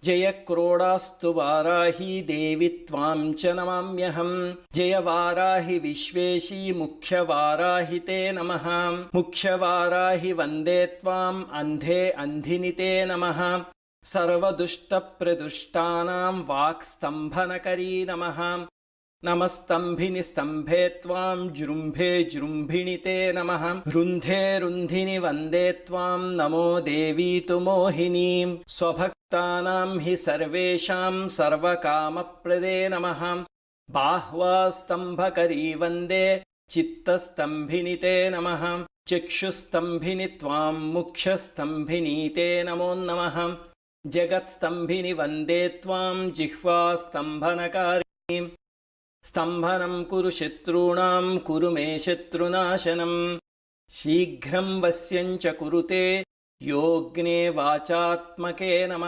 जय क्रोडास्तु वाराही देवी त्वां च नमाम्यहम्। जय वाराहि विश्वेशी मुख्यवाराहि ते नमः। मुख्यवाराहि वन्दे त्वाम् अन्धे अन्धिनि ते नमः। सर्वदुष्टप्रदुष्टानां वाक्स्तम्भनकरी नमः। नमस्तम्भिनि स्तम्भे त्वां जृम्भे जृम्भिणि ते नमः। रुन्धे रुन्धिनि वन्दे त्वां नमो देवी तु मोहिनीं। स्वभक्तानां हि सर्वेषां सर्वकामप्रदे नमः। बाह्वास्तम्भकरी वन्दे चित्तस्तम्भिनि ते नमः। चक्षुस्तम्भिनि त्वां मुख्यस्तम्भिनी ते नमो नमः। जगत्स्तम्भिनि वन्दे त्वां जिह्वास्तम्भनकारिणीम्। स्तम्भनं कुरु शत्रूणां कुरु मे शत्रुनाशनं। शीघ्रं वस्यञ्च कुरुते योऽग्ने वाचात्मके नमः।